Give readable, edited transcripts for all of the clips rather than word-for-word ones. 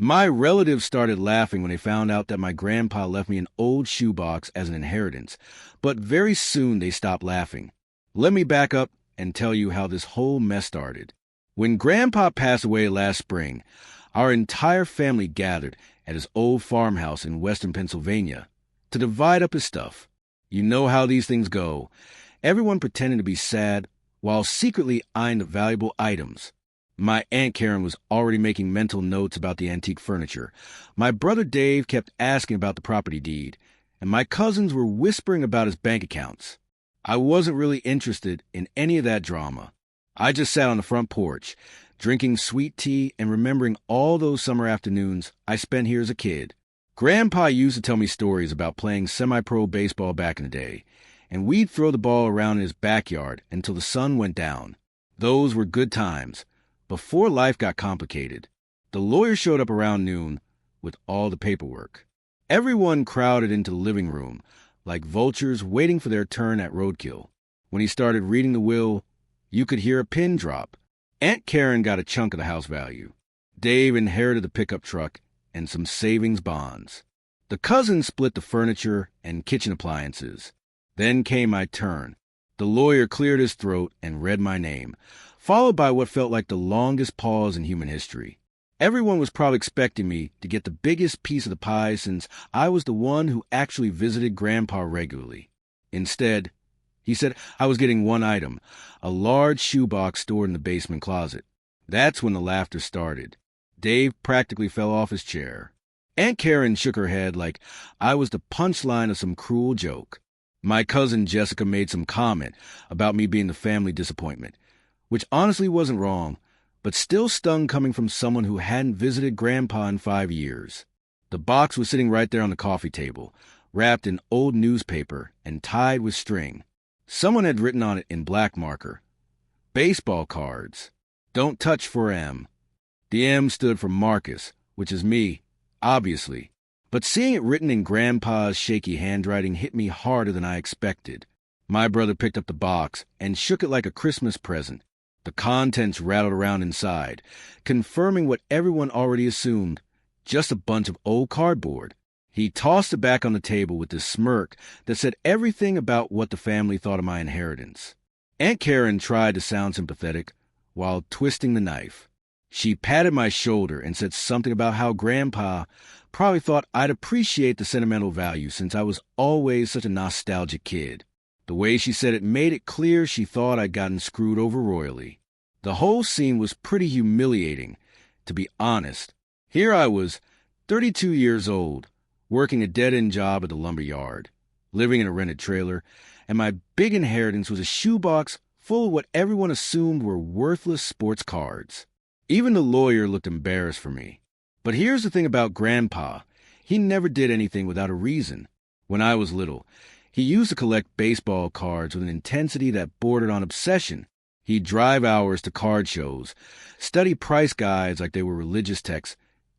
My relatives started laughing when they found out that my grandpa left me an old shoebox as an inheritance, but very soon they stopped laughing. Let me back up and tell you how this whole mess started. When Grandpa passed away last spring, our entire family gathered at his old farmhouse in western Pennsylvania to divide up his stuff. You know how these things go. Everyone pretending to be sad while secretly eyeing the valuable items. My Aunt Karen was already making mental notes about the antique furniture. My brother Dave kept asking about the property deed, and my cousins were whispering about his bank accounts. I wasn't really interested in any of that drama. I just sat on the front porch, drinking sweet tea and remembering all those summer afternoons I spent here as a kid. Grandpa used to tell me stories about playing semi-pro baseball back in the day, and we'd throw the ball around in his backyard until the sun went down. Those were good times. Before life got complicated, the lawyer showed up around noon with all the paperwork. Everyone crowded into the living room, like vultures waiting for their turn at roadkill. When he started reading the will, you could hear a pin drop. Aunt Karen got a chunk of the house value. Dave inherited the pickup truck and some savings bonds. The cousins split the furniture and kitchen appliances. Then came my turn. The lawyer cleared his throat and read my name, followed by what felt like the longest pause in human history. Everyone was probably expecting me to get the biggest piece of the pie since I was the one who actually visited Grandpa regularly. Instead, he said I was getting one item, a large shoebox stored in the basement closet. That's when the laughter started. Dave practically fell off his chair. Aunt Karen shook her head like I was the punchline of some cruel joke. My cousin Jessica made some comment about me being the family disappointment, which honestly wasn't wrong, but still stung coming from someone who hadn't visited Grandpa in 5 years. The box was sitting right there on the coffee table, wrapped in old newspaper and tied with string. Someone had written on it in black marker, "Baseball cards. Don't touch for M." The M stood for Marcus, which is me, obviously. But seeing it written in Grandpa's shaky handwriting hit me harder than I expected. My brother picked up the box and shook it like a Christmas present. The contents rattled around inside, confirming what everyone already assumed, just a bunch of old cardboard. He tossed it back on the table with this smirk that said everything about what the family thought of my inheritance. Aunt Karen tried to sound sympathetic while twisting the knife. She patted my shoulder and said something about how Grandpa probably thought I'd appreciate the sentimental value since I was always such a nostalgic kid. The way she said it made it clear she thought I'd gotten screwed over royally. The whole scene was pretty humiliating, to be honest. Here I was, 32 years old, working a dead-end job at the lumber yard, living in a rented trailer, and my big inheritance was a shoebox full of what everyone assumed were worthless sports cards. Even the lawyer looked embarrassed for me. But here's the thing about Grandpa. He never did anything without a reason. When I was little, he used to collect baseball cards with an intensity that bordered on obsession. He'd drive hours to card shows, study price guides like they were religious texts,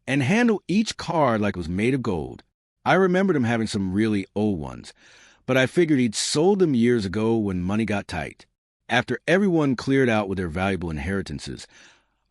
and handle each card like it was made of gold. I remembered him having some really old ones, but I figured he'd sold them years ago when money got tight. After everyone cleared out with their valuable inheritances,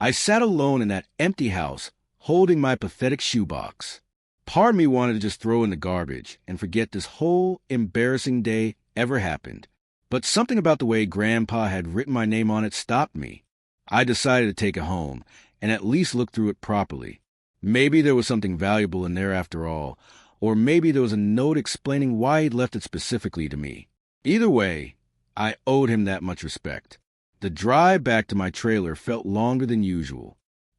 I sat alone in that empty house, holding my pathetic shoebox. Part of me wanted to just throw in the garbage and forget this whole embarrassing day ever happened. But something about the way Grandpa had written my name on it stopped me. I decided to take it home and at least look through it properly. Maybe there was something valuable in there after all, or maybe there was a note explaining why he'd left it specifically to me. Either way, I owed him that much respect. The drive back to my trailer felt longer than usual.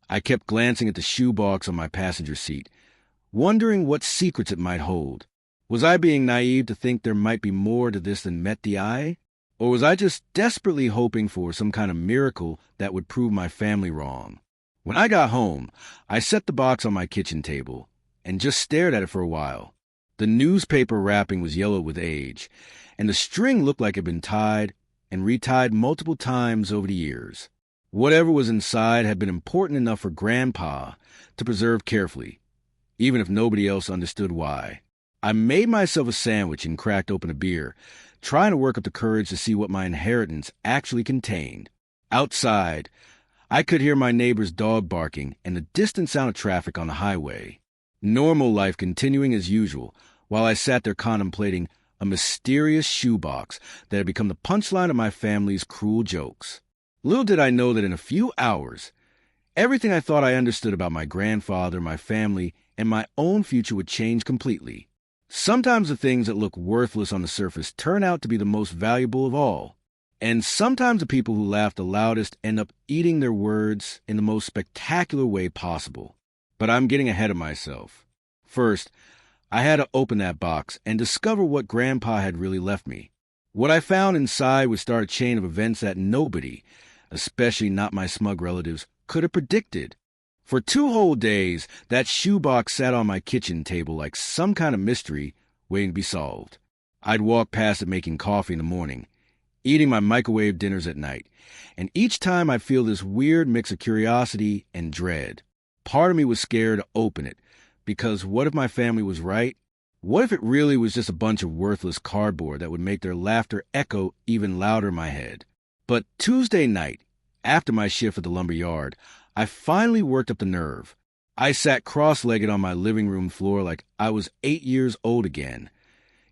I kept glancing at the shoebox on my passenger seat, wondering what secrets it might hold. Was I being naive to think there might be more to this than met the eye? Or was I just desperately hoping for some kind of miracle that would prove my family wrong? When I got home, I set the box on my kitchen table and just stared at it for a while. The newspaper wrapping was yellow with age, and the string looked like it had been tied and retied multiple times over the years. Whatever was inside had been important enough for Grandpa to preserve carefully, even if nobody else understood why. I made myself a sandwich and cracked open a beer, trying to work up the courage to see what my inheritance actually contained. Outside, I could hear my neighbor's dog barking and the distant sound of traffic on the highway. Normal life continuing as usual, while I sat there contemplating a mysterious shoebox that had become the punchline of my family's cruel jokes. Little did I know that in a few hours, everything I thought I understood about my grandfather, my family, and my own future would change completely. Sometimes the things that look worthless on the surface turn out to be the most valuable of all. And sometimes the people who laugh the loudest end up eating their words in the most spectacular way possible. But I'm getting ahead of myself. First, I had to open that box and discover what Grandpa had really left me. What I found inside would start a chain of events that nobody, especially not my smug relatives, could have predicted. For 2 whole days, that shoebox sat on my kitchen table like some kind of mystery waiting to be solved. I'd walk past it making coffee in the morning, eating my microwave dinners at night, and each time I'd feel this weird mix of curiosity and dread. Part of me was scared to open it, because what if my family was right? What if it really was just a bunch of worthless cardboard that would make their laughter echo even louder in my head? But Tuesday night, after my shift at the lumber yard, I finally worked up the nerve. I sat cross-legged on my living room floor like I was 8 years old again,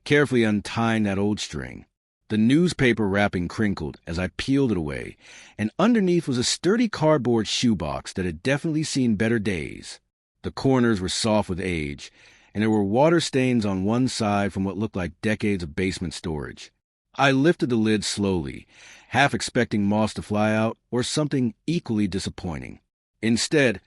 carefully untying that old string. The newspaper wrapping crinkled as I peeled it away, and underneath was a sturdy cardboard shoebox that had definitely seen better days. The corners were soft with age, and there were water stains on one side from what looked like decades of basement storage. I lifted the lid slowly, half expecting moss to fly out or something equally disappointing. Instead,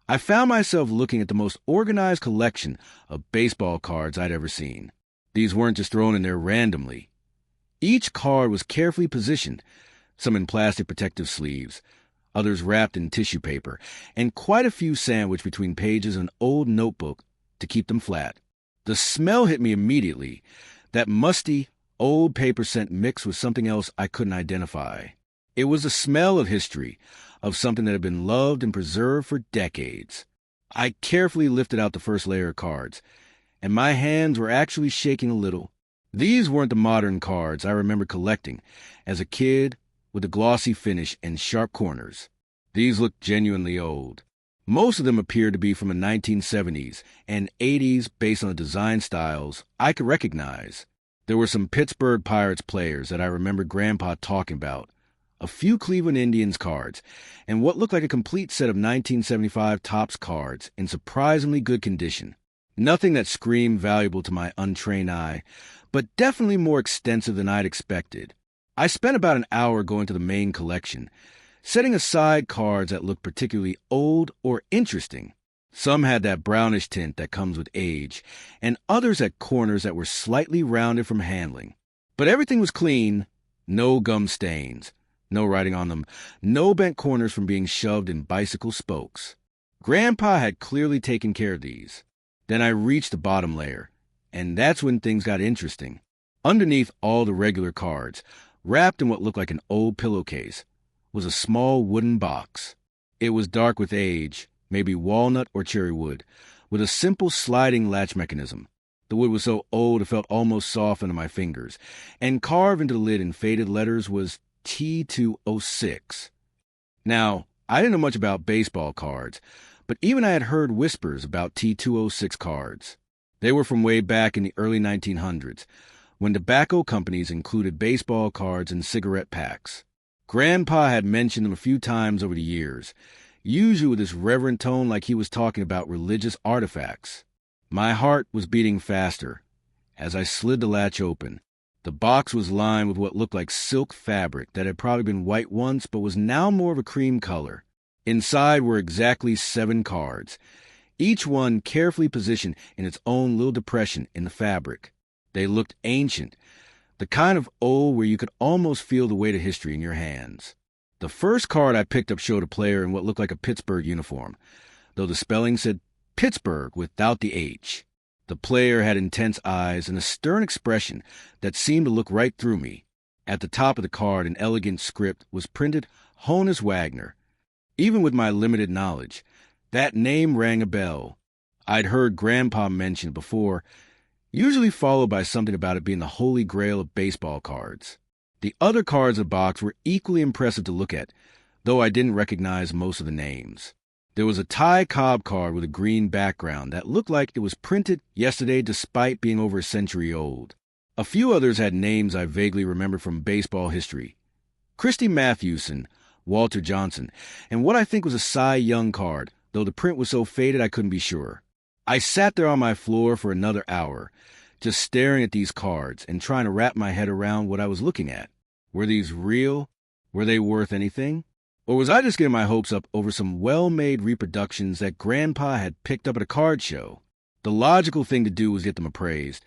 I found myself looking at the most organized collection of baseball cards I'd ever seen. These weren't just thrown in there randomly. Each card was carefully positioned, some in plastic protective sleeves, others wrapped in tissue paper, and quite a few sandwiched between pages of an old notebook to keep them flat. The smell hit me immediately, that musty, old paper scent mixed with something else I couldn't identify. It was the smell of history, of something that had been loved and preserved for decades. I carefully lifted out the first layer of cards, and my hands were actually shaking a little. These weren't the modern cards I remember collecting as a kid, with a glossy finish and sharp corners. These looked genuinely old. Most of them appeared to be from the 1970s and 80s based on the design styles I could recognize. There were some Pittsburgh Pirates players that I remember Grandpa talking about, a few Cleveland Indians cards, and what looked like a complete set of 1975 Topps cards in surprisingly good condition. Nothing that screamed valuable to my untrained eye, but definitely more extensive than I'd expected. I spent about an hour going to the main collection, setting aside cards that looked particularly old or interesting. Some had that brownish tint that comes with age, and others had corners that were slightly rounded from handling. But everything was clean, no gum stains, no writing on them, no bent corners from being shoved in bicycle spokes. Grandpa had clearly taken care of these. Then I reached the bottom layer, and that's when things got interesting. Underneath all the regular cards, wrapped in what looked like an old pillowcase, was a small wooden box. It was dark with age, maybe walnut or cherry wood, with a simple sliding latch mechanism. The wood was so old it felt almost soft under my fingers, and carved into the lid in faded letters was T206. Now, I didn't know much about baseball cards, but even I had heard whispers about T206 cards. They were from way back in the early 1900s, when tobacco companies included baseball cards in cigarette packs. Grandpa had mentioned them a few times over the years, usually with this reverent tone like he was talking about religious artifacts. My heart was beating faster as I slid the latch open. The box was lined with what looked like silk fabric that had probably been white once but was now more of a cream color. Inside were exactly 7 cards, each one carefully positioned in its own little depression in the fabric. They looked ancient, the kind of old where you could almost feel the weight of history in your hands. The first card I picked up showed a player in what looked like a Pittsburgh uniform, though the spelling said Pittsburgh without the H. The player had intense eyes and a stern expression that seemed to look right through me. At the top of the card, in elegant script, was printed Honus Wagner. Even with my limited knowledge, that name rang a bell. I'd heard Grandpa mention it before, usually followed by something about it being the holy grail of baseball cards. The other cards in the box were equally impressive to look at, though I didn't recognize most of the names. There was a Thai Cobb card with a green background that looked like it was printed yesterday despite being over a century old. A few others had names I vaguely remembered from baseball history. Christy Mathewson, Walter Johnson, and what I think was a Cy Young card, though the print was so faded I couldn't be sure. I sat there on my floor for another hour, just staring at these cards and trying to wrap my head around what I was looking at. Were these real? Were they worth anything? Or was I just getting my hopes up over some well-made reproductions that Grandpa had picked up at a card show? The logical thing to do was get them appraised,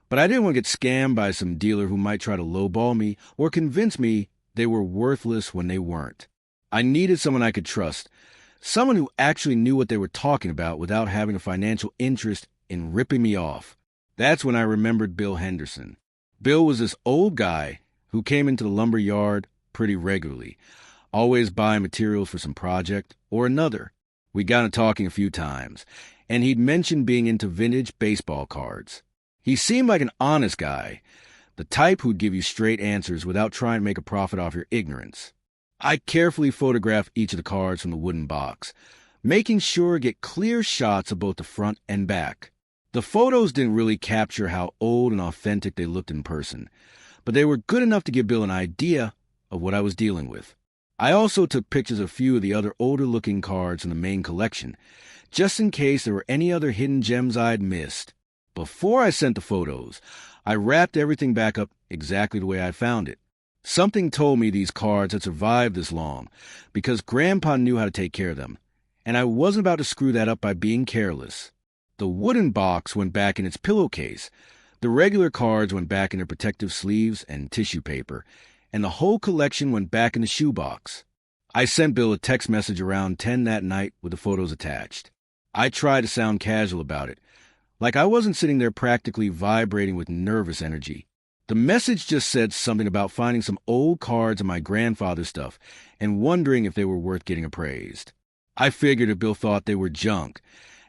but I didn't want to get scammed by some dealer who might try to lowball me or convince me they were worthless when they weren't. I needed someone I could trust, someone who actually knew what they were talking about without having a financial interest in ripping me off. That's when I remembered Bill Henderson. Bill was this old guy who came into the lumber yard pretty regularly, always buying materials for some project or another. We got to talking a few times, and he'd mentioned being into vintage baseball cards. He seemed like an honest guy, the type who'd give you straight answers without trying to make a profit off your ignorance. I carefully photographed each of the cards from the wooden box, making sure to get clear shots of both the front and back. The photos didn't really capture how old and authentic they looked in person, but they were good enough to give Bill an idea of what I was dealing with. I also took pictures of a few of the other older-looking cards in the main collection, just in case there were any other hidden gems I'd missed. Before I sent the photos, I wrapped everything back up exactly the way I found it. Something told me these cards had survived this long, because Grandpa knew how to take care of them, and I wasn't about to screw that up by being careless. The wooden box went back in its pillowcase, the regular cards went back in their protective sleeves and tissue paper, and the whole collection went back in the shoebox. I sent Bill a text message around 10 that night with the photos attached. I tried to sound casual about it, like I wasn't sitting there practically vibrating with nervous energy. The message just said something about finding some old cards of my grandfather's stuff and wondering if they were worth getting appraised. I figured if Bill thought they were junk,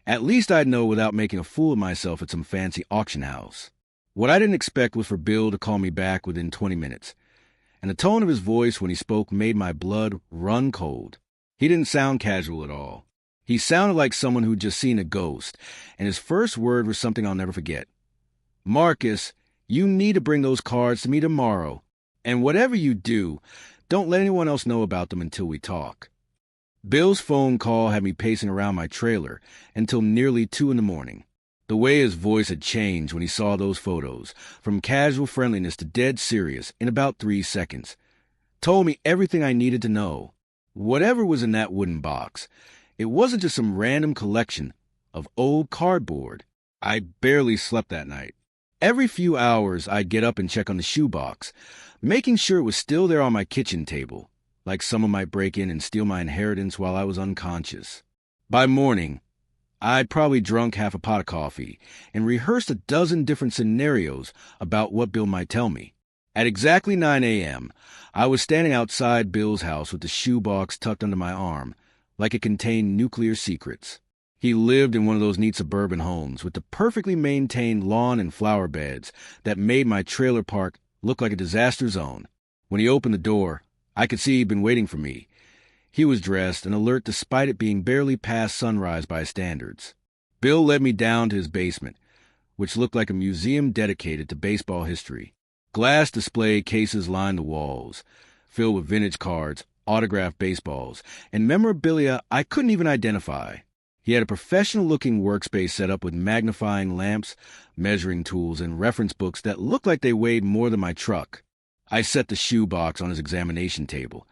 at least I'd know without making a fool of myself at some fancy auction house. What I didn't expect was for Bill to call me back within 20 minutes. And the tone of his voice when he spoke made my blood run cold. He didn't sound casual at all. He sounded like someone who'd just seen a ghost, and his first word was something I'll never forget. "Marcus, you need to bring those cards to me tomorrow, and whatever you do, don't let anyone else know about them until we talk." Bill's phone call had me pacing around my trailer until nearly 2 in the morning. The way his voice had changed when he saw those photos, from casual friendliness to dead serious, in about 3 seconds, told me everything I needed to know. Whatever was in that wooden box, it wasn't just some random collection of old cardboard. I barely slept that night. Every few hours, I'd get up and check on the shoebox, making sure it was still there on my kitchen table, like someone might break in and steal my inheritance while I was unconscious. By morning, I'd probably drunk half a pot of coffee and rehearsed a dozen different scenarios about what Bill might tell me. At exactly 9 a.m., I was standing outside Bill's house with the shoebox tucked under my arm, like it contained nuclear secrets. He lived in one of those neat suburban homes with the perfectly maintained lawn and flower beds that made my trailer park look like a disaster zone. When he opened the door, I could see he'd been waiting for me. He was dressed and alert despite it being barely past sunrise by his standards. Bill led me down to his basement, which looked like a museum dedicated to baseball history. Glass display cases lined the walls, filled with vintage cards, autographed baseballs, and memorabilia I couldn't even identify. He had a professional-looking workspace set up with magnifying lamps, measuring tools, and reference books that looked like they weighed more than my truck. I set the shoebox on his examination table,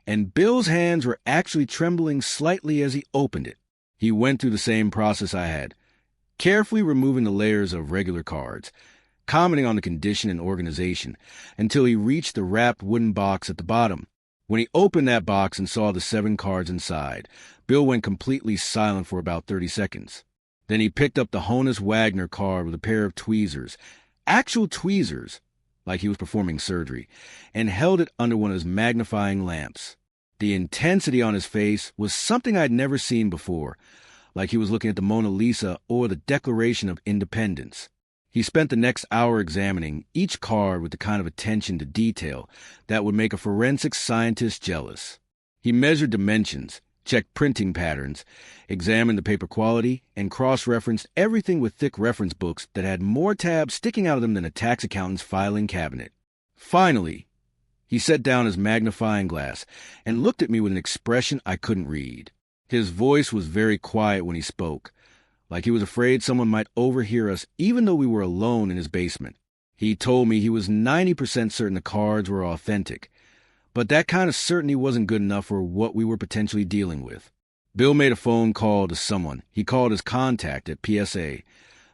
and Bill's hands were actually trembling slightly as he opened it. He went through the same process I had, carefully removing the layers of regular cards, commenting on the condition and organization, until he reached the wrapped wooden box at the bottom. When he opened that box and saw the 7 cards inside, Bill went completely silent for about 30 seconds. Then he picked up the Honus Wagner card with a pair of tweezers, actual tweezers, like he was performing surgery, and held it under one of his magnifying lamps. The intensity on his face was something I'd never seen before, like he was looking at the Mona Lisa or the Declaration of Independence. He spent the next hour examining each card with the kind of attention to detail that would make a forensic scientist jealous. He measured dimensions, checked printing patterns, examined the paper quality, and cross-referenced everything with thick reference books that had more tabs sticking out of them than a tax accountant's filing cabinet. Finally, he set down his magnifying glass and looked at me with an expression I couldn't read. His voice was very quiet when he spoke, like he was afraid someone might overhear us even though we were alone in his basement. He told me he was 90% certain the cards were authentic, but that kind of certainty wasn't good enough for what we were potentially dealing with. Bill made a phone call to someone he called his contact at PSA,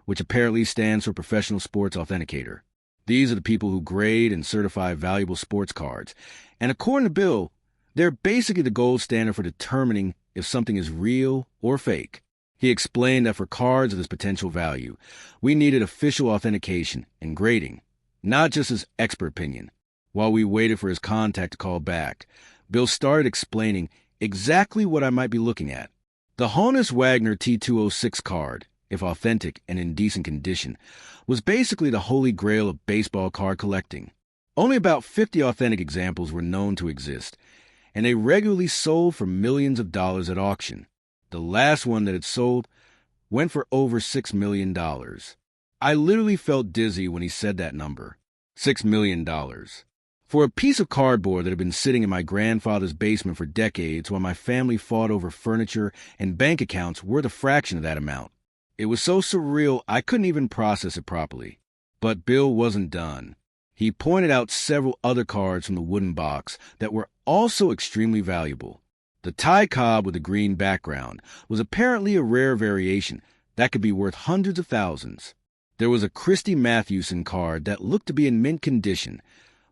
which apparently stands for Professional Sports Authenticator. These are the people who grade and certify valuable sports cards, and according to Bill, they're basically the gold standard for determining if something is real or fake. He explained that for cards of this potential value, we needed official authentication and grading, not just his expert opinion. While we waited for his contact to call back, Bill started explaining exactly what I might be looking at. The Honus Wagner T206 card, if authentic and in decent condition, was basically the holy grail of baseball card collecting. Only about 50 authentic examples were known to exist, and they regularly sold for millions of dollars at auction. The last one that had sold went for over $6 million. I literally felt dizzy when he said that number. $6 million. For a piece of cardboard that had been sitting in my grandfather's basement for decades while my family fought over furniture and bank accounts worth a fraction of that amount. It was so surreal I couldn't even process it properly. But Bill wasn't done. He pointed out several other cards from the wooden box that were also extremely valuable. The Ty Cobb with a green background was apparently a rare variation that could be worth hundreds of thousands. There was a Christy Mathewson card that looked to be in mint condition,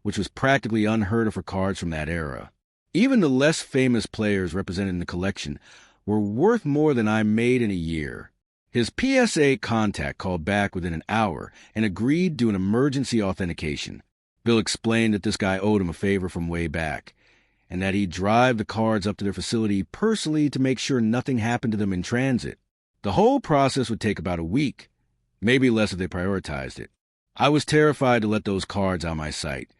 which was practically unheard of for cards from that era. Even the less famous players represented in the collection were worth more than I made in a year. His PSA contact called back within an hour and agreed to do an emergency authentication. Bill explained that this guy owed him a favor from way back, and that he'd drive the cards up to their facility personally to make sure nothing happened to them in transit. The whole process would take about a week, maybe less if they prioritized it. I was terrified to let those cards out of my sight,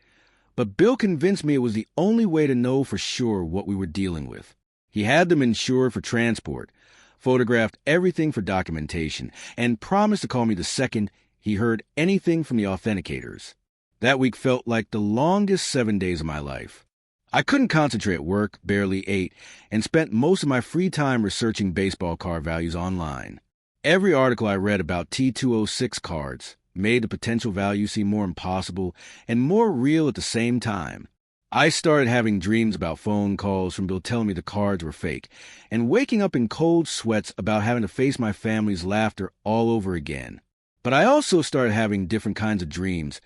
but Bill convinced me it was the only way to know for sure what we were dealing with. He had them insured for transport, photographed everything for documentation, and promised to call me the second he heard anything from the authenticators. That week felt like the longest 7 days of my life. I couldn't concentrate at work, barely ate, and spent most of my free time researching baseball card values online. Every article I read about T206 cards made the potential value seem more impossible and more real at the same time. I started having dreams about phone calls from Bill telling me the cards were fake, and waking up in cold sweats about having to face my family's laughter all over again. But I also started having different kinds of dreams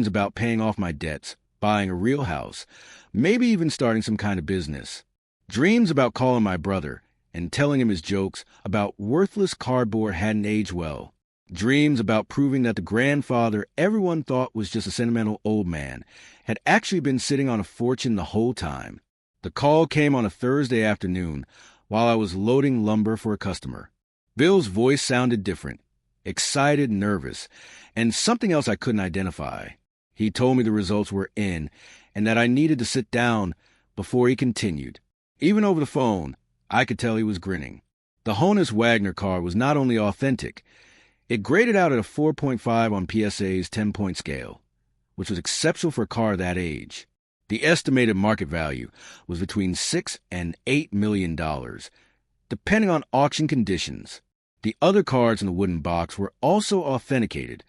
about paying off my debts, buying a real house, maybe even starting some kind of business. Dreams about calling my brother and telling him his jokes about worthless cardboard hadn't aged well. Dreams about proving that the grandfather everyone thought was just a sentimental old man had actually been sitting on a fortune the whole time. The call came on a Thursday afternoon while I was loading lumber for a customer. Bill's voice sounded different, excited, nervous, and something else I couldn't identify. He told me the results were in and that I needed to sit down before he continued. Even over the phone, I could tell he was grinning. The Honus Wagner card was not only authentic, it graded out at a 4.5 on PSA's 10-point scale, which was exceptional for a car that age. The estimated market value was between $6 and $8 million, depending on auction conditions. The other cards in the wooden box were also authenticated,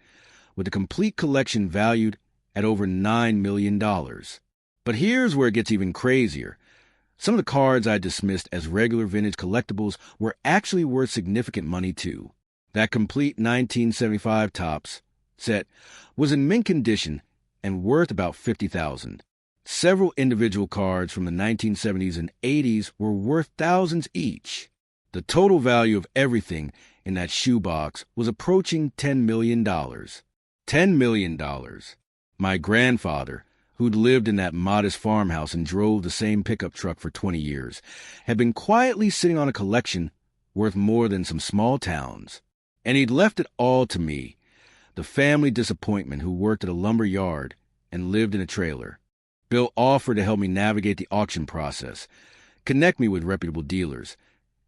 with the complete collection valued at over $9 million. But here's where it gets even crazier. Some of the cards I dismissed as regular vintage collectibles were actually worth significant money too. That complete 1975 Topps set was in mint condition and worth about $50,000. Several individual cards from the 1970s and 80s were worth thousands each. The total value of everything in that shoebox was approaching $10 million. $10 million. My grandfather, who'd lived in that modest farmhouse and drove the same pickup truck for 20 years, had been quietly sitting on a collection worth more than some small towns. And he'd left it all to me, the family disappointment who worked at a lumber yard and lived in a trailer. Bill offered to help me navigate the auction process, connect me with reputable dealers,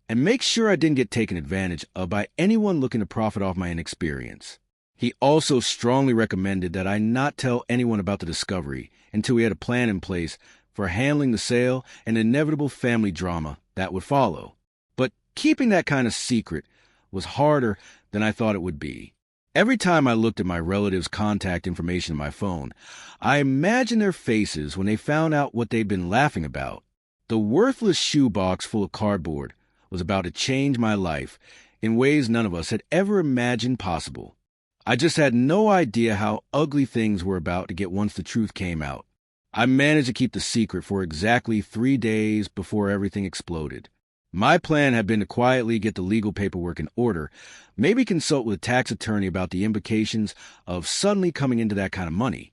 and make sure I didn't get taken advantage of by anyone looking to profit off my inexperience. He also strongly recommended that I not tell anyone about the discovery until we had a plan in place for handling the sale and the inevitable family drama that would follow. But keeping that kind of secret was harder than I thought it would be. Every time I looked at my relatives' contact information on my phone, I imagined their faces when they found out what they'd been laughing about. The worthless shoebox full of cardboard was about to change my life in ways none of us had ever imagined possible. I just had no idea how ugly things were about to get once the truth came out. I managed to keep the secret for exactly 3 days before everything exploded. My plan had been to quietly get the legal paperwork in order, maybe consult with a tax attorney about the implications of suddenly coming into that kind of money,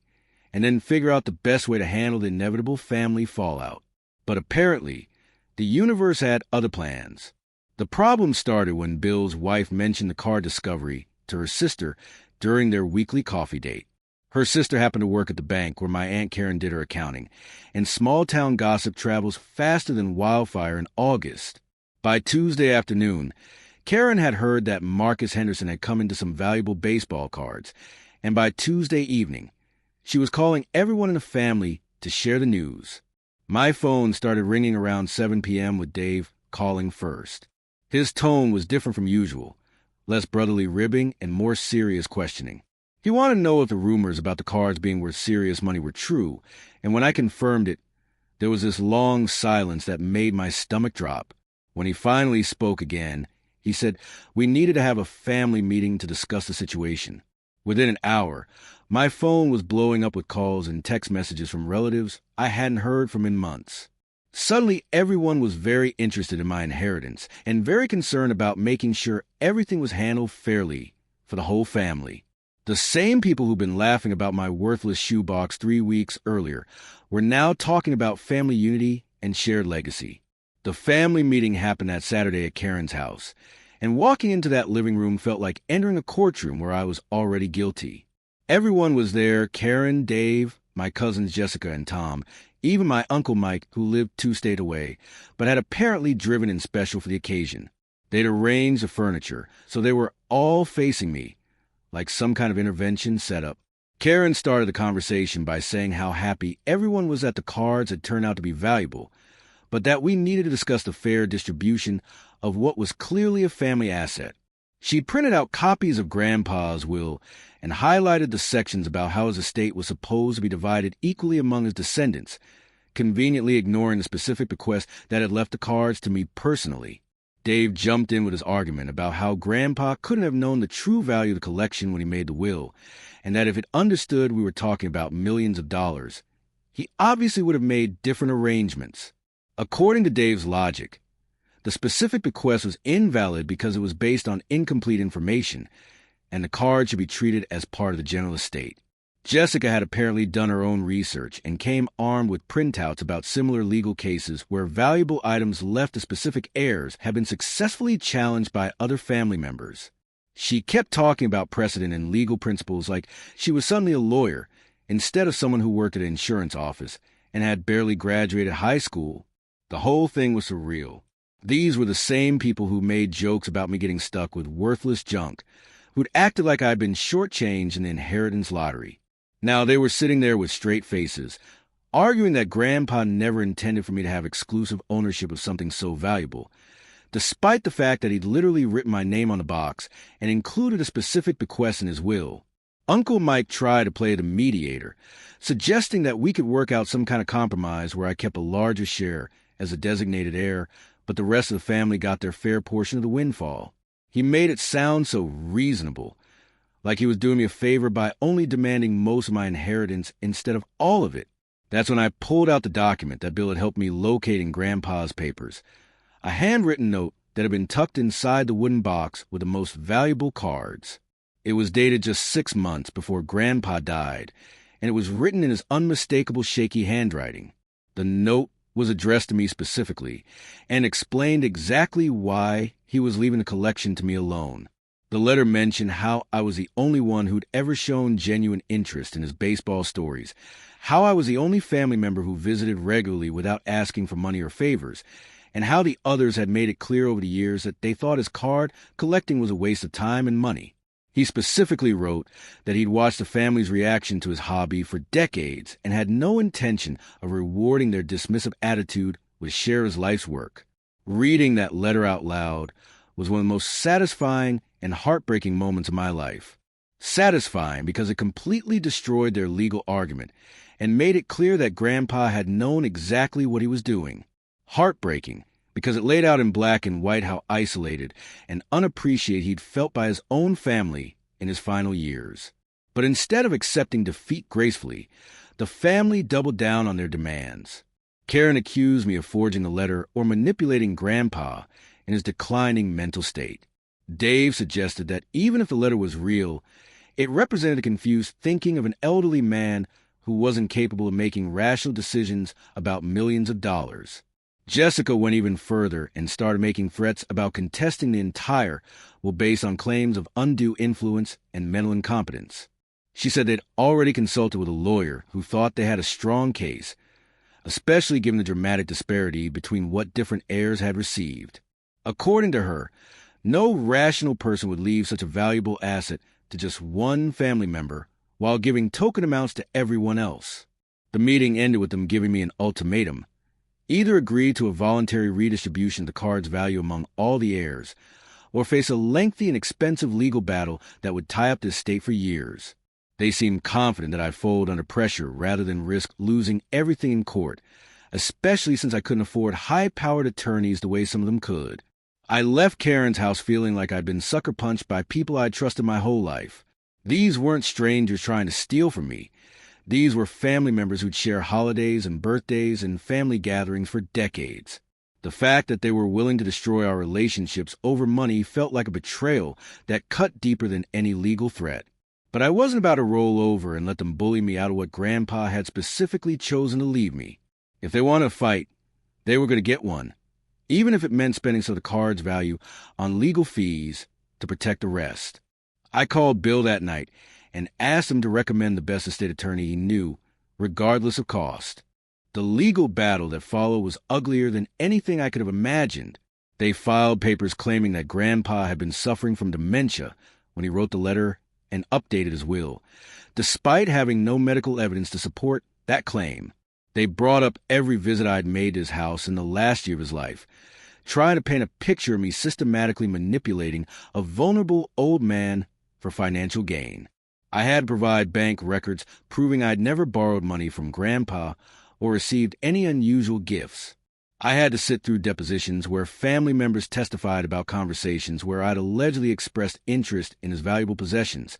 and then figure out the best way to handle the inevitable family fallout. But apparently, the universe had other plans. The problem started when Bill's wife mentioned the card discovery to her sister during their weekly coffee date. Her sister happened to work at the bank where my Aunt Karen did her accounting, and small-town gossip travels faster than wildfire in August. By Tuesday afternoon, Karen had heard that Marcus Henderson had come into some valuable baseball cards, and by Tuesday evening, she was calling everyone in the family to share the news. My phone started ringing around 7 p.m. with Dave calling first. His tone was different from usual, less brotherly ribbing and more serious questioning. He wanted to know if the rumors about the cards being worth serious money were true, and when I confirmed it, there was this long silence that made my stomach drop. When he finally spoke again, he said we needed to have a family meeting to discuss the situation. Within an hour, my phone was blowing up with calls and text messages from relatives I hadn't heard from in months. Suddenly, everyone was very interested in my inheritance and very concerned about making sure everything was handled fairly for the whole family. The same people who'd been laughing about my worthless shoebox 3 weeks earlier were now talking about family unity and shared legacy. The family meeting happened that Saturday at Karen's house, and walking into that living room felt like entering a courtroom where I was already guilty. Everyone was there: Karen, Dave, my cousins Jessica and Tom, even my Uncle Mike, who lived 2 states away, but had apparently driven in special for the occasion. They'd arranged the furniture, so they were all facing me, like some kind of intervention setup. Karen started the conversation by saying how happy everyone was that the cards had turned out to be valuable, but that we needed to discuss the fair distribution of what was clearly a family asset. She printed out copies of Grandpa's will and highlighted the sections about how his estate was supposed to be divided equally among his descendants, conveniently ignoring the specific bequest that had left the cards to me personally. Dave jumped in with his argument about how Grandpa couldn't have known the true value of the collection when he made the will, and that if it understood we were talking about millions of dollars, he obviously would have made different arrangements. According to Dave's logic, the specific bequest was invalid because it was based on incomplete information, and the card should be treated as part of the general estate. Jessica had apparently done her own research and came armed with printouts about similar legal cases where valuable items left to specific heirs had been successfully challenged by other family members. She kept talking about precedent and legal principles like she was suddenly a lawyer instead of someone who worked at an insurance office and had barely graduated high school. The whole thing was surreal. These were the same people who made jokes about me getting stuck with worthless junk, who'd acted like I'd been shortchanged in the inheritance lottery. Now they were sitting there with straight faces, arguing that Grandpa never intended for me to have exclusive ownership of something so valuable, despite the fact that he'd literally written my name on the box and included a specific bequest in his will. Uncle Mike tried to play the mediator, suggesting that we could work out some kind of compromise where I kept a larger share as a designated heir, but the rest of the family got their fair portion of the windfall. He made it sound so reasonable, like he was doing me a favor by only demanding most of my inheritance instead of all of it. That's when I pulled out the document that Bill had helped me locate in Grandpa's papers, a handwritten note that had been tucked inside the wooden box with the most valuable cards. It was dated just 6 months before Grandpa died, and it was written in his unmistakable shaky handwriting. The note was addressed to me specifically and explained exactly why he was leaving the collection to me alone. The letter mentioned how I was the only one who'd ever shown genuine interest in his baseball stories, how I was the only family member who visited regularly without asking for money or favors, and how the others had made it clear over the years that they thought his card collecting was a waste of time and money. He specifically wrote that he'd watched the family's reaction to his hobby for decades and had no intention of rewarding their dismissive attitude with a share of his life's work. Reading that letter out loud was one of the most satisfying and heartbreaking moments of my life. Satisfying because it completely destroyed their legal argument and made it clear that Grandpa had known exactly what he was doing. Heartbreaking because it laid out in black and white how isolated and unappreciated he'd felt by his own family in his final years. But instead of accepting defeat gracefully, the family doubled down on their demands. Karen accused me of forging the letter or manipulating Grandpa in his declining mental state. Dave suggested that even if the letter was real, it represented a confused thinking of an elderly man who wasn't capable of making rational decisions about millions of dollars. Jessica went even further and started making threats about contesting the entire will based on claims of undue influence and mental incompetence. She said they'd already consulted with a lawyer who thought they had a strong case, especially given the dramatic disparity between what different heirs had received. According to her, no rational person would leave such a valuable asset to just one family member while giving token amounts to everyone else. The meeting ended with them giving me an ultimatum. Either agree to a voluntary redistribution of the card's value among all the heirs, or face a lengthy and expensive legal battle that would tie up the estate for years. They seemed confident that I'd fold under pressure rather than risk losing everything in court, especially since I couldn't afford high-powered attorneys the way some of them could. I left Karen's house feeling like I'd been sucker punched by people I'd trusted my whole life. These weren't strangers trying to steal from me. These were family members who'd share holidays and birthdays and family gatherings for decades. The fact that they were willing to destroy our relationships over money felt like a betrayal that cut deeper than any legal threat. But I wasn't about to roll over and let them bully me out of what Grandpa had specifically chosen to leave me. If they wanted to fight, they were going to get one, even if it meant spending some of the card's value on legal fees to protect the rest. I called Bill that night and asked him to recommend the best estate attorney he knew, regardless of cost. The legal battle that followed was uglier than anything I could have imagined. They filed papers claiming that Grandpa had been suffering from dementia when he wrote the letter and updated his will, despite having no medical evidence to support that claim. They brought up every visit I'd made to his house in the last year of his life, trying to paint a picture of me systematically manipulating a vulnerable old man for financial gain. I had to provide bank records proving I'd never borrowed money from Grandpa or received any unusual gifts. I had to sit through depositions where family members testified about conversations where I'd allegedly expressed interest in his valuable possessions,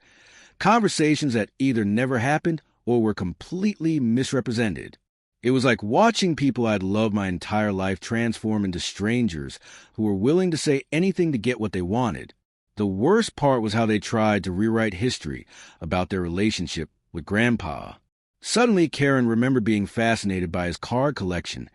conversations that either never happened or were completely misrepresented. It was like watching people I'd loved my entire life transform into strangers who were willing to say anything to get what they wanted. The worst part was how they tried to rewrite history about their relationship with Grandpa. Suddenly, Karen remembered being fascinated by his card collection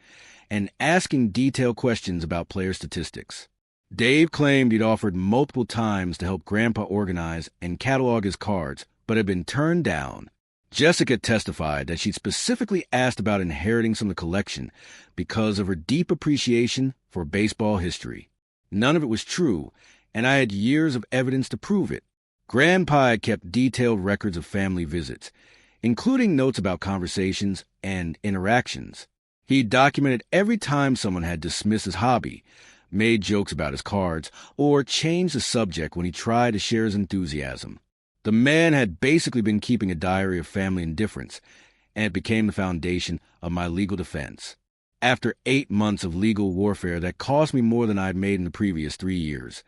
and asking detailed questions about player statistics. Dave claimed he'd offered multiple times to help Grandpa organize and catalog his cards, but had been turned down. Jessica testified that she'd specifically asked about inheriting some of the collection because of her deep appreciation for baseball history. None of it was true, and I had years of evidence to prove it. Grandpa had kept detailed records of family visits, including notes about conversations and interactions. He documented every time someone had dismissed his hobby, made jokes about his cards, or changed the subject when he tried to share his enthusiasm. The man had basically been keeping a diary of family indifference, and it became the foundation of my legal defense. After 8 months of legal warfare that cost me more than I'd made in the previous 3 years,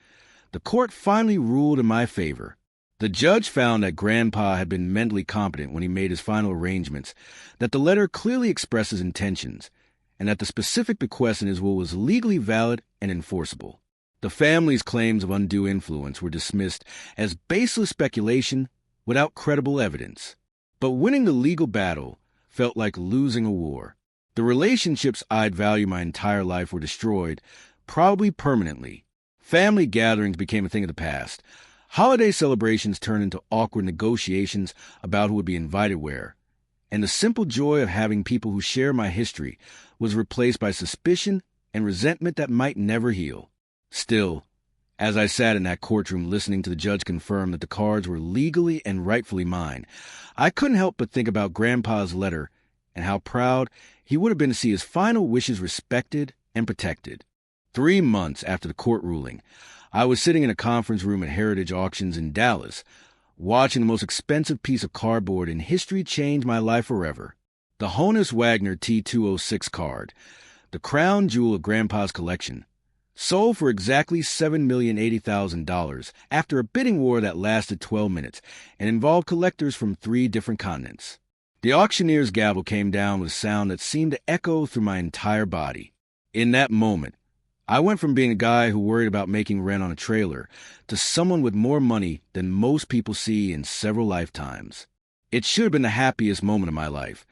the court finally ruled in my favor. The judge found that Grandpa had been mentally competent when he made his final arrangements, that the letter clearly expressed his intentions, and that the specific bequest in his will was legally valid and enforceable. The family's claims of undue influence were dismissed as baseless speculation without credible evidence. But winning the legal battle felt like losing a war. The relationships I'd valued my entire life were destroyed, probably permanently. Family gatherings became a thing of the past. Holiday celebrations turned into awkward negotiations about who would be invited where, and the simple joy of having people who share my history was replaced by suspicion and resentment that might never heal. Still, as I sat in that courtroom listening to the judge confirm that the cards were legally and rightfully mine, I couldn't help but think about Grandpa's letter and how proud he would have been to see his final wishes respected and protected. 3 months after the court ruling, I was sitting in a conference room at Heritage Auctions in Dallas, watching the most expensive piece of cardboard in history change my life forever. The Honus Wagner T206 card, the crown jewel of Grandpa's collection, sold for exactly $7,080,000 after a bidding war that lasted 12 minutes and involved collectors from 3 different continents. The auctioneer's gavel came down with a sound that seemed to echo through my entire body. In that moment, I went from being a guy who worried about making rent on a trailer to someone with more money than most people see in several lifetimes. It should have been the happiest moment of my life,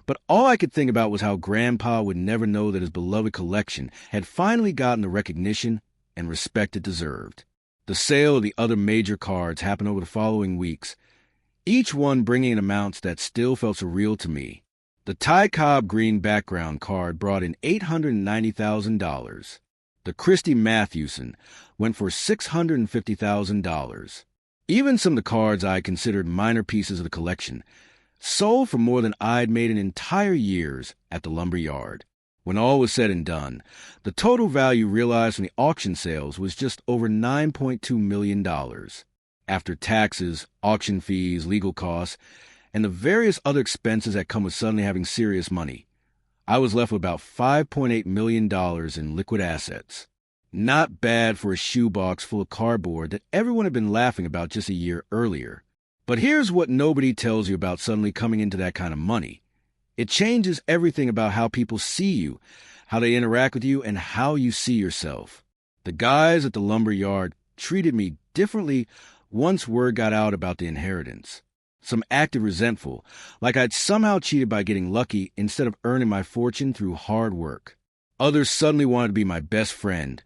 but all I could think about was how Grandpa would never know that his beloved collection had finally gotten the recognition and respect it deserved. The sale of the other major cards happened over the following weeks, each one bringing in amounts that still felt surreal to me. The Ty Cobb green background card brought in $890,000. The Christy Mathewson went for $650,000. Even some of the cards I considered minor pieces of the collection sold for more than I'd made in entire years at the lumber yard. When all was said and done, the total value realized from the auction sales was just over $9.2 million. After taxes, auction fees, legal costs, and the various other expenses that come with suddenly having serious money, I was left with about $5.8 million in liquid assets. Not bad for a shoebox full of cardboard that everyone had been laughing about just a year earlier. But here's what nobody tells you about suddenly coming into that kind of money. It changes everything about how people see you, how they interact with you, and how you see yourself. The guys at the lumber yard treated me differently once word got out about the inheritance. Some acted resentful, like I'd somehow cheated by getting lucky instead of earning my fortune through hard work. Others suddenly wanted to be my best friend,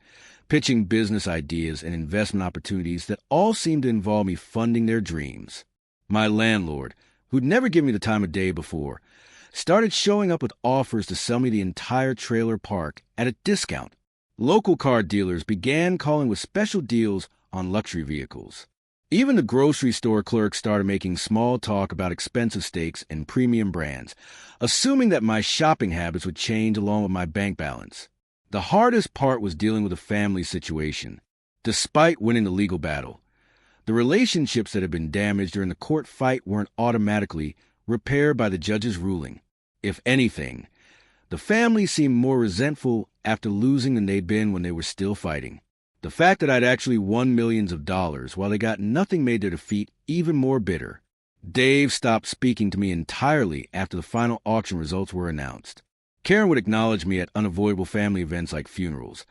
pitching business ideas and investment opportunities that all seemed to involve me funding their dreams. My landlord, who'd never given me the time of day before, started showing up with offers to sell me the entire trailer park at a discount. Local car dealers began calling with special deals on luxury vehicles. Even the grocery store clerk started making small talk about expensive steaks and premium brands, assuming that my shopping habits would change along with my bank balance. The hardest part was dealing with a family situation. Despite winning the legal battle, the relationships that had been damaged during the court fight weren't automatically repaired by the judge's ruling. If anything, the family seemed more resentful after losing than they'd been when they were still fighting. The fact that I'd actually won millions of dollars while they got nothing made their defeat even more bitter. Dave stopped speaking to me entirely after the final auction results were announced. Karen would acknowledge me at unavoidable family events like funerals,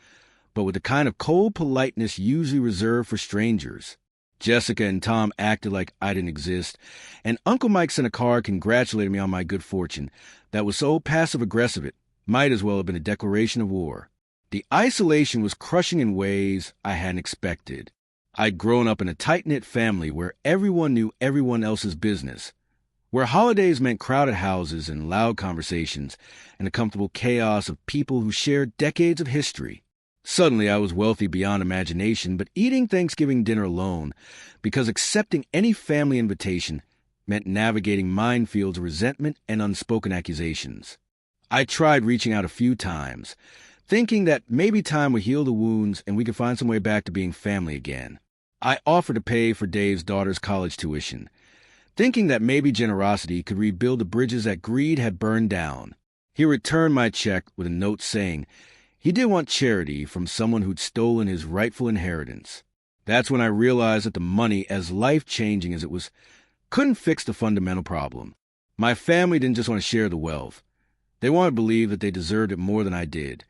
but with the kind of cold politeness usually reserved for strangers. Jessica and Tom acted like I didn't exist, and Uncle Mike sent a card congratulating me on my good fortune that was so passive-aggressive it might as well have been a declaration of war. The isolation was crushing in ways I hadn't expected. I'd grown up in a tight-knit family where everyone knew everyone else's business, where holidays meant crowded houses and loud conversations and a comfortable chaos of people who shared decades of history. Suddenly, I was wealthy beyond imagination, but eating Thanksgiving dinner alone because accepting any family invitation meant navigating minefields of resentment and unspoken accusations. I tried reaching out a few times, thinking that maybe time would heal the wounds and we could find some way back to being family again. I offered to pay for Dave's daughter's college tuition, thinking that maybe generosity could rebuild the bridges that greed had burned down. He returned my check with a note saying he didn't want charity from someone who'd stolen his rightful inheritance. That's when I realized that the money, as life-changing as it was, couldn't fix the fundamental problem. My family didn't just want to share the wealth. They wanted to believe that they deserved it more than I did,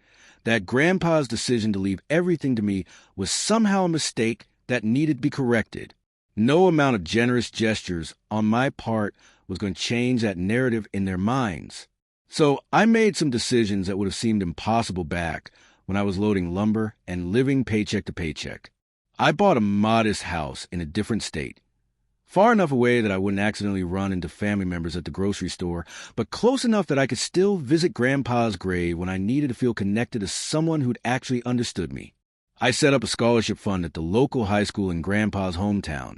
that Grandpa's decision to leave everything to me was somehow a mistake that needed to be corrected. No amount of generous gestures on my part was going to change that narrative in their minds. So I made some decisions that would have seemed impossible back when I was loading lumber and living paycheck to paycheck. I bought a modest house in a different state, far enough away that I wouldn't accidentally run into family members at the grocery store, but close enough that I could still visit Grandpa's grave when I needed to feel connected to someone who'd actually understood me. I set up a scholarship fund at the local high school in Grandpa's hometown,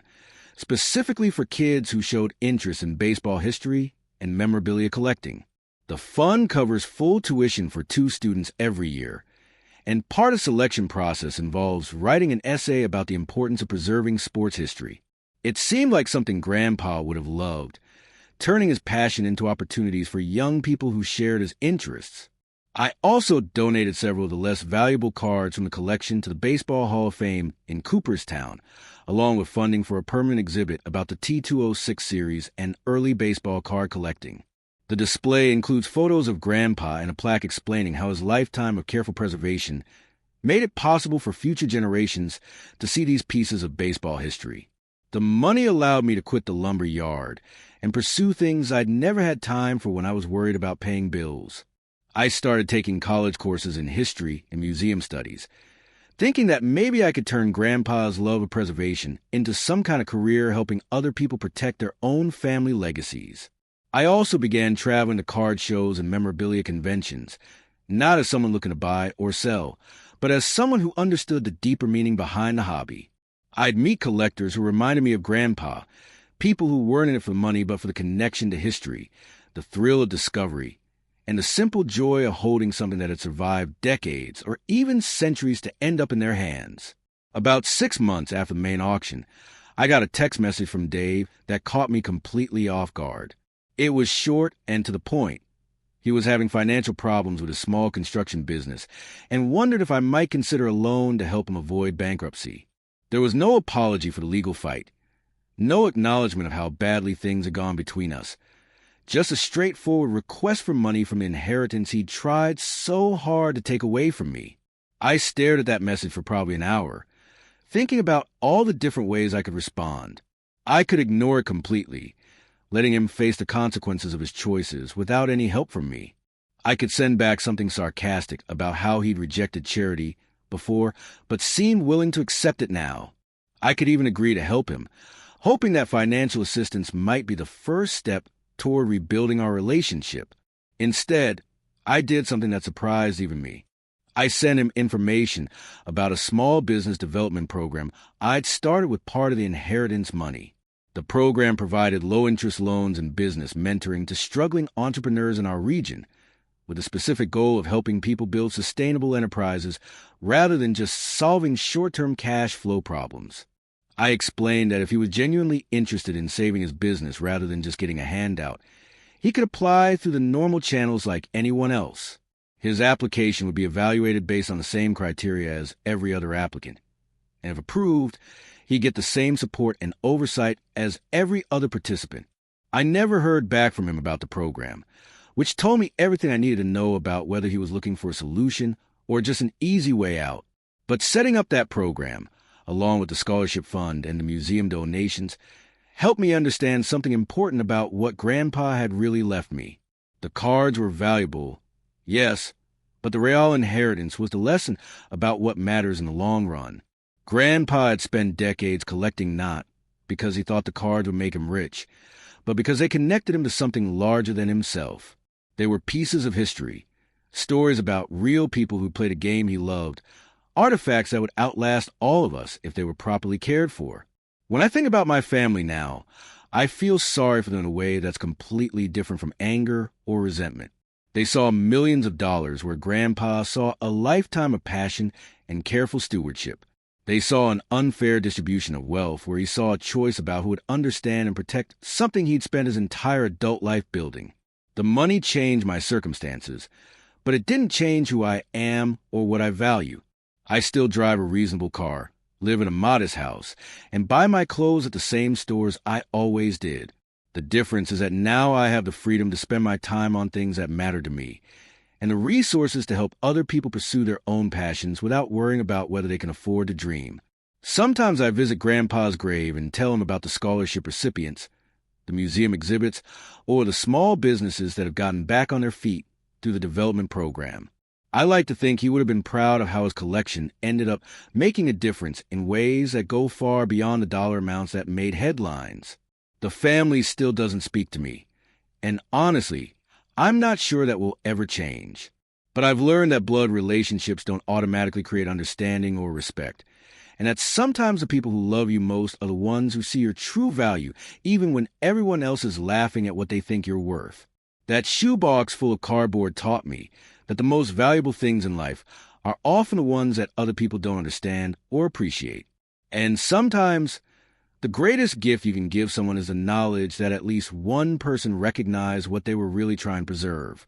specifically for kids who showed interest in baseball history and memorabilia collecting. The fund covers full tuition for 2 students every year, and part of the selection process involves writing an essay about the importance of preserving sports history. It seemed like something Grandpa would have loved, turning his passion into opportunities for young people who shared his interests. I also donated several of the less valuable cards from the collection to the Baseball Hall of Fame in Cooperstown, along with funding for a permanent exhibit about the T206 series and early baseball card collecting. The display includes photos of Grandpa and a plaque explaining how his lifetime of careful preservation made it possible for future generations to see these pieces of baseball history. The money allowed me to quit the lumber yard and pursue things I'd never had time for when I was worried about paying bills. I started taking college courses in history and museum studies, thinking that maybe I could turn Grandpa's love of preservation into some kind of career helping other people protect their own family legacies. I also began traveling to card shows and memorabilia conventions, not as someone looking to buy or sell, but as someone who understood the deeper meaning behind the hobby. I'd meet collectors who reminded me of Grandpa, people who weren't in it for money but for the connection to history, the thrill of discovery, and the simple joy of holding something that had survived decades or even centuries to end up in their hands. About 6 months after the main auction, I got a text message from Dave that caught me completely off guard. It was short and to the point. He was having financial problems with his small construction business and wondered if I might consider a loan to help him avoid bankruptcy. There was no apology for the legal fight, no acknowledgement of how badly things had gone between us, just a straightforward request for money from the inheritance he'd tried so hard to take away from me. I stared at that message for probably an hour, thinking about all the different ways I could respond. I could ignore it completely, letting him face the consequences of his choices without any help from me. I could send back something sarcastic about how he'd rejected charity before, but seemed willing to accept it now. I could even agree to help him, hoping that financial assistance might be the first step toward rebuilding our relationship. Instead, I did something that surprised even me. I sent him information about a small business development program I'd started with part of the inheritance money. The program provided low-interest loans and business mentoring to struggling entrepreneurs in our region, with the specific goal of helping people build sustainable enterprises rather than just solving short-term cash flow problems. I explained that if he was genuinely interested in saving his business rather than just getting a handout, he could apply through the normal channels like anyone else. His application would be evaluated based on the same criteria as every other applicant, and if approved, he'd get the same support and oversight as every other participant. I never heard back from him about the program, which told me everything I needed to know about whether he was looking for a solution or just an easy way out. But setting up that program, along with the scholarship fund and the museum donations, helped me understand something important about what Grandpa had really left me. The cards were valuable, yes, but the real inheritance was the lesson about what matters in the long run. Grandpa had spent decades collecting not because he thought the cards would make him rich, but because they connected him to something larger than himself. They were pieces of history, stories about real people who played a game he loved, artifacts that would outlast all of us if they were properly cared for. When I think about my family now, I feel sorry for them in a way that's completely different from anger or resentment. They saw millions of dollars where Grandpa saw a lifetime of passion and careful stewardship. They saw an unfair distribution of wealth where he saw a choice about who would understand and protect something he'd spent his entire adult life building. The money changed my circumstances, but it didn't change who I am or what I value. I still drive a reasonable car, live in a modest house, and buy my clothes at the same stores I always did. The difference is that now I have the freedom to spend my time on things that matter to me, and the resources to help other people pursue their own passions without worrying about whether they can afford to dream. Sometimes I visit Grandpa's grave and tell him about the scholarship recipients, the museum exhibits, or the small businesses that have gotten back on their feet through the development program. I like to think he would have been proud of how his collection ended up making a difference in ways that go far beyond the dollar amounts that made headlines. The family still doesn't speak to me, and honestly, I'm not sure that will ever change. But I've learned that blood relationships don't automatically create understanding or respect, and that sometimes the people who love you most are the ones who see your true value, even when everyone else is laughing at what they think you're worth. That shoebox full of cardboard taught me that the most valuable things in life are often the ones that other people don't understand or appreciate. And sometimes, the greatest gift you can give someone is the knowledge that at least one person recognized what they were really trying to preserve.